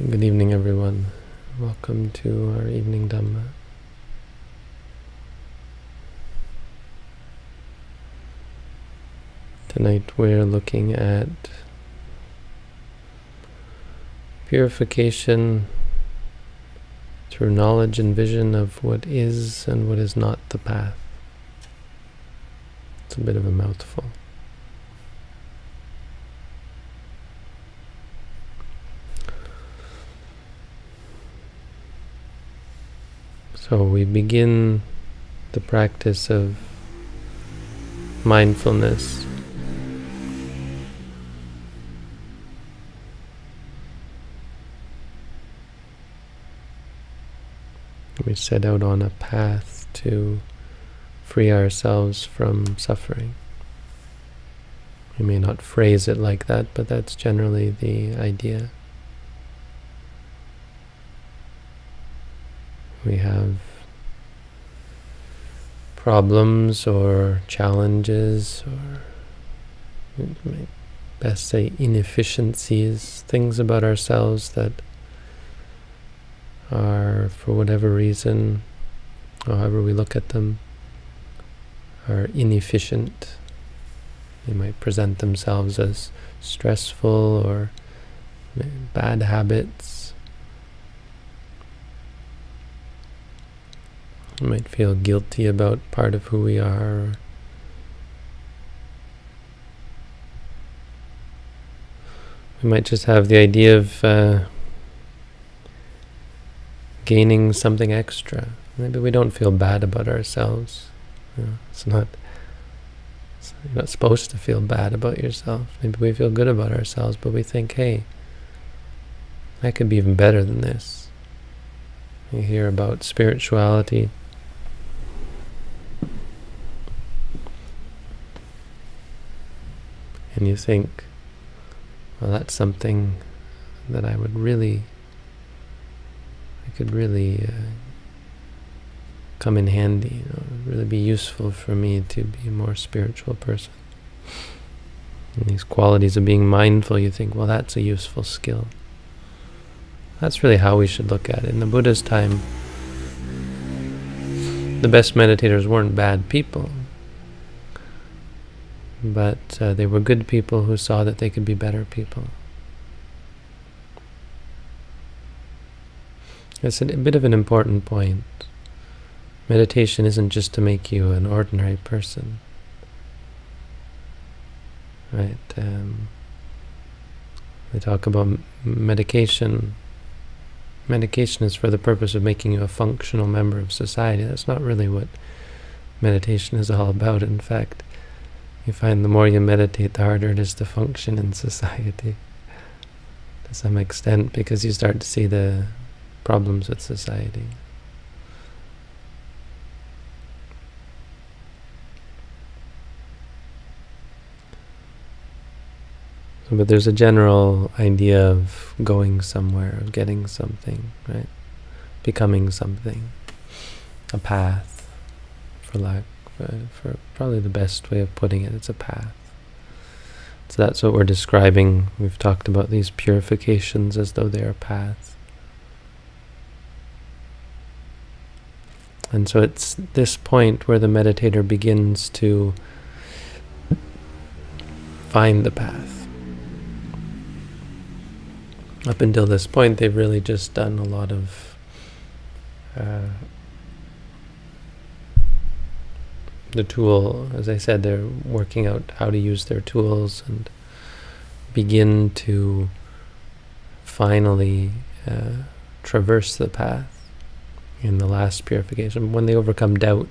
Good evening, everyone. Welcome to our evening Dhamma. Tonight we're looking at purification through knowledge and vision of what is and what is not the path. It's a bit of a mouthful. So we begin the practice of mindfulness we set out on a path to free ourselves from suffering. We may not phrase it like that, but that's generally the idea. We have problems or challenges, or we may best say inefficiencies, things about ourselves that are, for whatever reason, however we look at them, are inefficient. They might present themselves as stressful or bad habits. We might feel guilty about part of who we are. We might just have the idea of gaining something extra. Maybe we don't feel bad about ourselves. You're not supposed to feel bad about yourself. Maybe we feel good about ourselves, but we think, hey, I could be even better than this. You hear about spirituality. And you think, well, that's something that I could really come in handy, really be useful for me to be a more spiritual person. And these qualities of being mindful, you think, well, that's a useful skill. That's really how we should look at it. In the Buddha's time, the best meditators weren't bad people, but they were good people who saw that they could be better people. It's a bit of an important point. Meditation isn't just to make you an ordinary person, right? They talk about medication. Medication is for the purpose of making you a functional member of society. That's not really what meditation is all about. In fact, you find the more you meditate, the harder it is to function in society to some extent, because you start to see the problems with society. But there's a general idea of going somewhere, of getting something, right? Becoming something, a path, for probably the best way of putting it. It's a path. So that's what we're describing. We've talked about these purifications as though they are paths. And so it's this point where the meditator begins to find the path. Up until this point, they've really just done a lot of the tool. As I said, they're working out how to use their tools and begin to finally traverse the path in the last purification. When they overcome doubt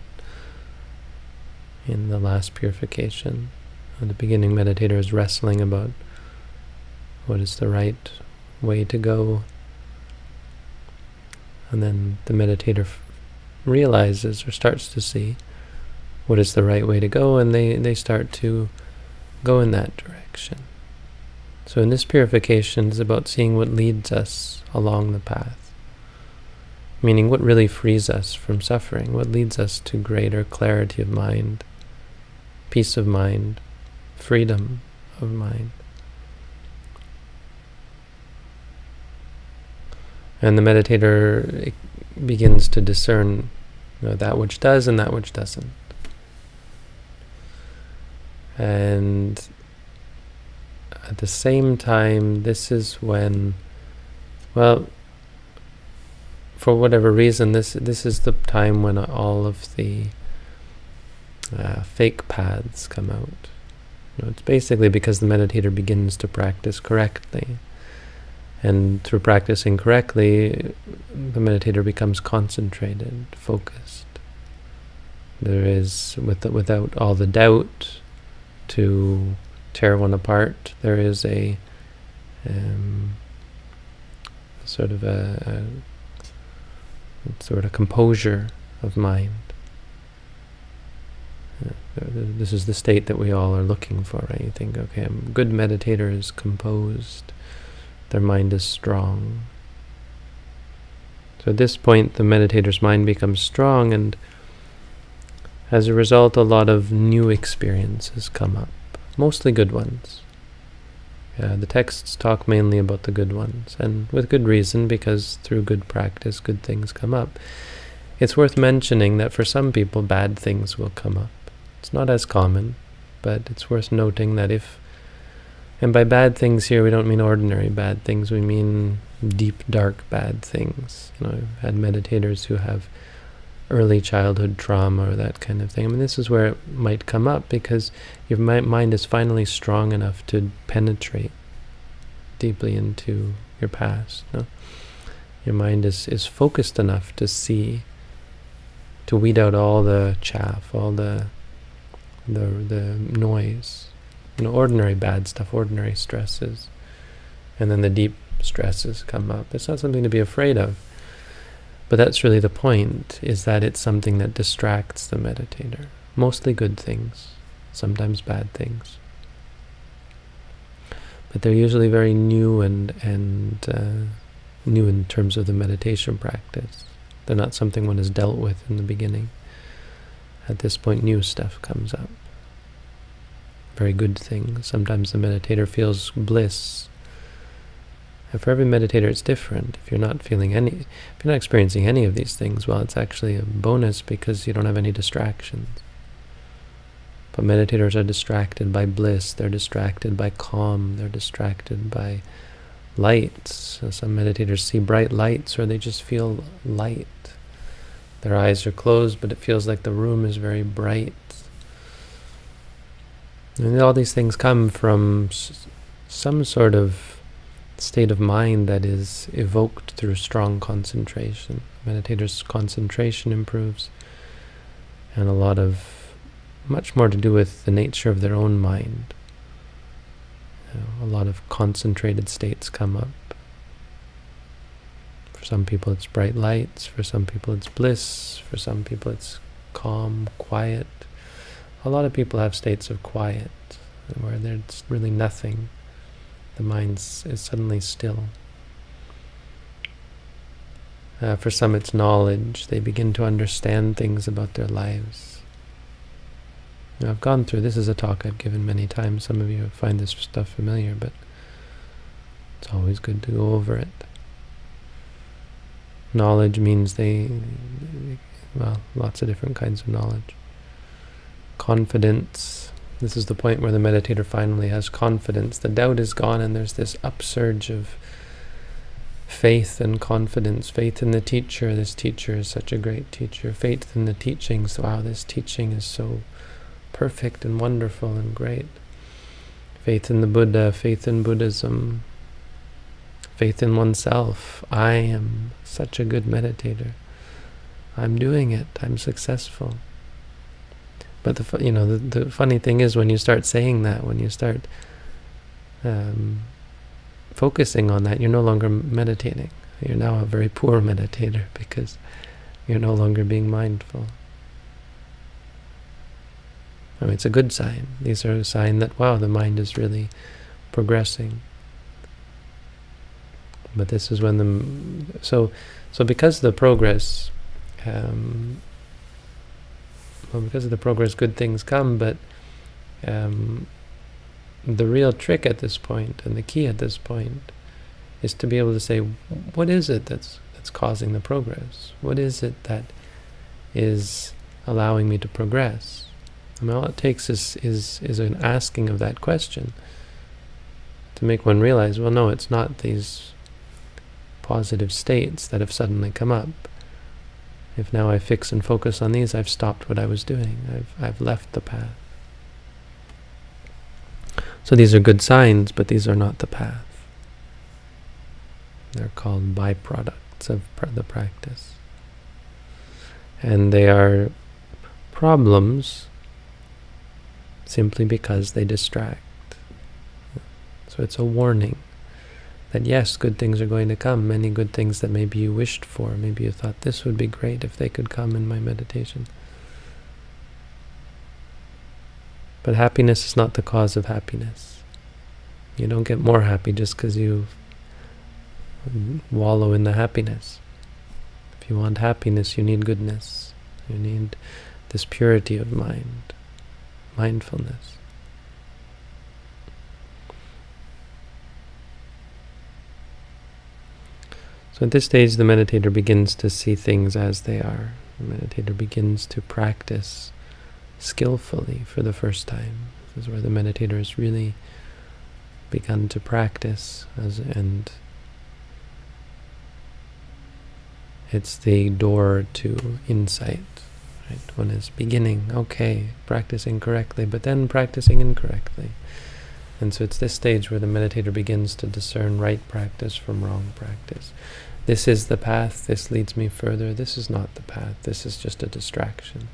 in the last purification, the beginning meditator is wrestling about what is the right way to go, and then the meditator realizes or starts to see what is the right way to go, and they start to go in that direction. So in this purification is about seeing what leads us along the path, meaning what really frees us from suffering, what leads us to greater clarity of mind, peace of mind, freedom of mind. And the meditator begins to discern, that which does and that which doesn't. And at the same time, this is when, well, for whatever reason, this is the time when all of the fake paths come out. It's basically because the meditator begins to practice correctly. And through practicing correctly, the meditator becomes concentrated, focused. There is, without all the doubt to tear one apart, there is a sort of composure of mind. This is the state that we all are looking for, right? You think, okay, a good meditator is composed, their mind is strong. So at this point, the meditator's mind becomes strong, and as a result, a lot of new experiences come up, mostly good ones. The texts talk mainly about the good ones, and with good reason, because through good practice, good things come up. It's worth mentioning that for some people, bad things will come up. It's not as common, but it's worth noting that and by bad things here, we don't mean ordinary bad things, we mean deep, dark, bad things. I've had meditators who have early childhood trauma or that kind of thing. I mean, this is where it might come up, because your mind is finally strong enough to penetrate deeply into your past. Your mind is focused enough to see, to weed out all the chaff, all the noise, ordinary bad stuff, ordinary stresses, and then the deep stresses come up. It's not something to be afraid of, but that's really the point, is that it's something that distracts the meditator. Mostly good things, sometimes bad things, but they're usually very new and new in terms of the meditation practice. They're not something one has dealt with in the beginning. At this point, new stuff comes up. Very good things. Sometimes the meditator feels bliss. And for every meditator, it's different. If you're not experiencing any of these things, well, it's actually a bonus, because you don't have any distractions. But meditators are distracted by bliss. They're distracted by calm. They're distracted by lights. So some meditators see bright lights, or they just feel light. Their eyes are closed, but it feels like the room is very bright. And all these things come from some sort of state of mind that is evoked through strong concentration. Meditator's concentration improves, and much more to do with the nature of their own mind. A lot of concentrated states come up. For some people it's bright lights, for some people it's bliss, for some people it's calm, quiet. A lot of people have states of quiet, where there's really nothing. The mind is suddenly still. For some it's knowledge. They begin to understand things about their lives. I've gone through, this is a talk I've given many times. Some of you find this stuff familiar, but it's always good to go over it. Knowledge means lots of different kinds of knowledge. Confidence. This is the point where the meditator finally has confidence. The doubt is gone, and there's this upsurge of faith and confidence. Faith in the teacher. This teacher is such a great teacher. Faith in the teachings. Wow, this teaching is so perfect and wonderful and great. Faith in the Buddha. Faith in Buddhism. Faith in oneself. I am such a good meditator. I'm doing it. I'm successful. But the funny thing is, when you start saying that, when you start focusing on that, you're no longer meditating. You're now a very poor meditator, because you're no longer being mindful. I mean, it's a good sign. These are a sign that, wow, the mind is really progressing. But this is when so because of the progress, because of the progress, good things come. But the real trick at this point, and the key at this point, is to be able to say, what is it that's causing the progress? What is it that is allowing me to progress? I mean, all it takes is an asking of that question to make one realize, well, no, it's not these positive states that have suddenly come up. If now I fix and focus on these, I've stopped what I was doing. I've left the path. So these are good signs, but these are not the path. They're called byproducts of the practice. And they are problems simply because they distract. So it's a warning that yes, good things are going to come, many good things that maybe you wished for. Maybe you thought this would be great if they could come in my meditation. But happiness is not the cause of happiness. You don't get more happy just because you wallow in the happiness. If you want happiness, you need goodness. You need this purity of mind, mindfulness. So at this stage, the meditator begins to see things as they are. The meditator begins to practice skillfully for the first time. This is where the meditator has really begun to practice, and it's the door to insight. Right? One is beginning, okay, practicing correctly, but then practicing incorrectly. And so it's this stage where the meditator begins to discern right practice from wrong practice. This is the path, this leads me further, this is not the path, this is just a distraction.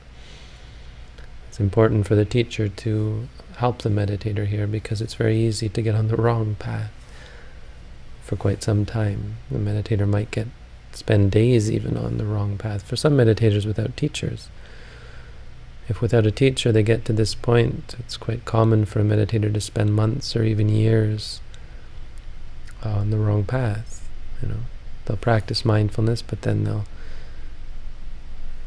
It's important for the teacher to help the meditator here, because it's very easy to get on the wrong path for quite some time. The meditator might spend days even on the wrong path. For some meditators without teachers, if without a teacher they get to this point, it's quite common for a meditator to spend months or even years on the wrong path. They'll practice mindfulness, but then they'll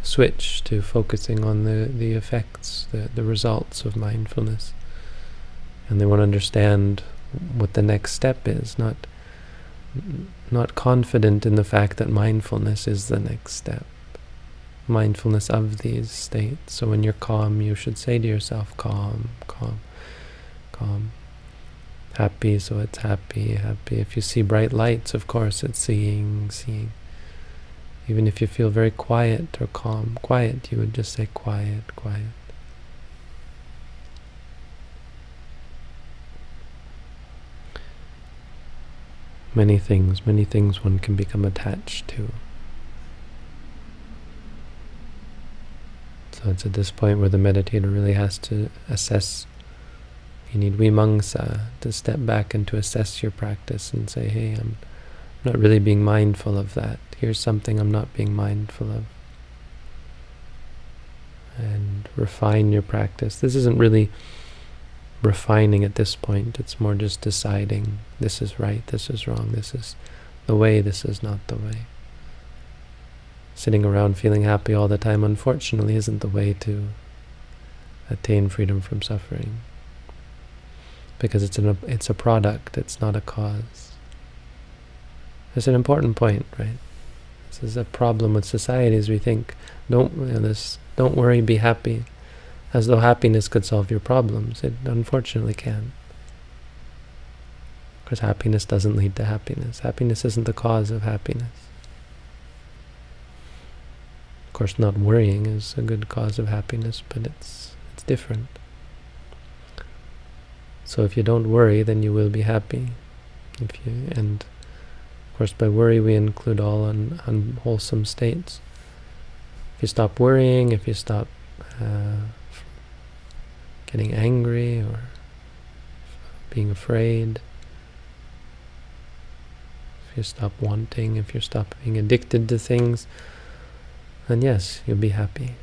switch to focusing on the effects, the results of mindfulness. And they won't understand what the next step is, not confident in the fact that mindfulness is the next step. Mindfulness of these states. So when you're calm, you should say to yourself, calm, calm, calm. Happy, so it's happy, happy. If you see bright lights, of course, it's seeing, seeing. Even if you feel very quiet or calm, quiet, you would just say quiet, quiet. Many things one can become attached to. So it's at this point where the meditator really has to assess. You need vimamsa, to step back and to assess your practice and say, hey, I'm not really being mindful of that. Here's something I'm not being mindful of. And refine your practice. This isn't really refining at this point. It's more just deciding, this is right, this is wrong, this is the way, this is not the way. Sitting around feeling happy all the time, unfortunately, isn't the way to attain freedom from suffering. Because it's a product, it's not a cause. It's an important point, right? This is a problem with societies. We think, don't worry, be happy, as though happiness could solve your problems. It unfortunately can't. Because happiness doesn't lead to happiness. Happiness isn't the cause of happiness. Of course, not worrying is a good cause of happiness, but it's different. So if you don't worry, then you will be happy. And of course, by worry we include all unwholesome states. If you stop worrying, if you stop getting angry or being afraid, if you stop wanting, if you stop being addicted to things, then yes, you'll be happy.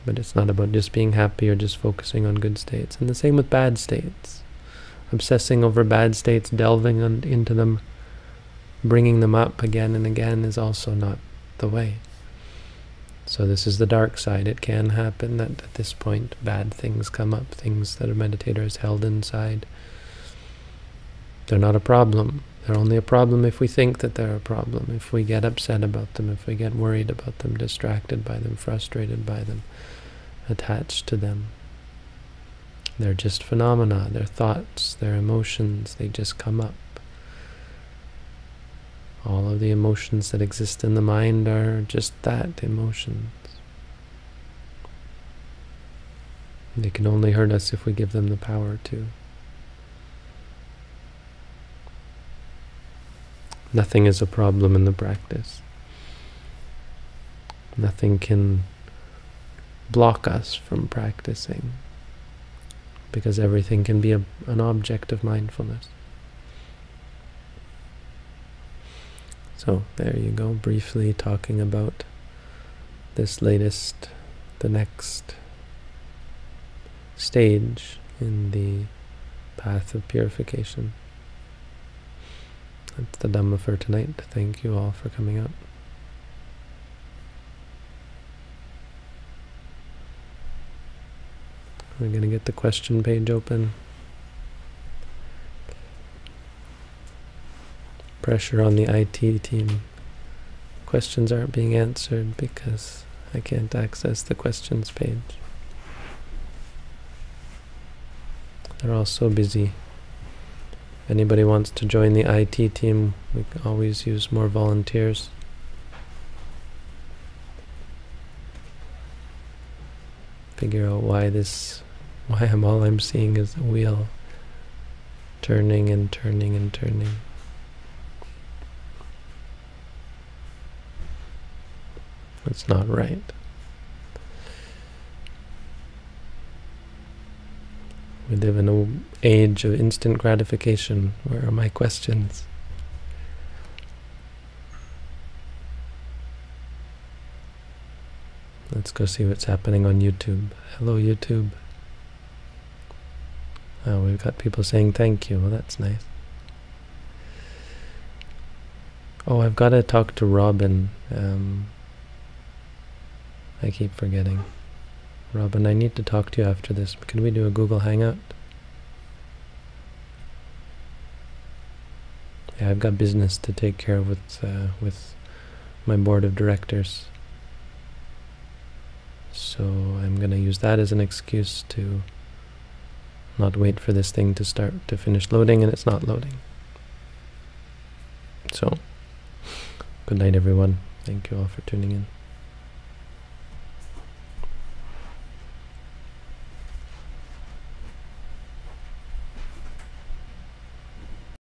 But it's not about just being happy or just focusing on good states. And the same with bad states. Obsessing over bad states, delving into them, bringing them up again and again is also not the way. So this is the dark side. It can happen that at this point bad things come up, things that a meditator has held inside, They're not a problem. They're only a problem if we think that they're a problem, if we get upset about them, if we get worried about them, distracted by them, frustrated by them, attached to them. They're just phenomena, they're thoughts, they're emotions, they just come up. All of the emotions that exist in the mind are just that, emotions. They can only hurt us if we give them the power to. Nothing is a problem in the practice. Nothing can block us from practicing, because everything can be an object of mindfulness. So there you go, briefly talking about this latest, the next stage in the path of purification. That's the Dhamma for tonight. Thank you all for coming out. We're going to get the question page open. Pressure on the IT team. Questions aren't being answered because I can't access the questions page. They're all so busy. If anybody wants to join the IT team, we can always use more volunteers. Figure out why all I'm seeing is a wheel turning and turning and turning. It's not right. We live in an age of instant gratification. Where are my questions? Let's go see what's happening on YouTube. Hello, YouTube. Oh, we've got people saying thank you. Well, that's nice. Oh, I've got to talk to Robin. I keep forgetting. Robin, I need to talk to you after this. Can we do a Google Hangout? Yeah, I've got business to take care of with my board of directors. So I'm going to use that as an excuse to not wait for this thing to finish loading, and it's not loading. So, good night everyone. Thank you all for tuning in.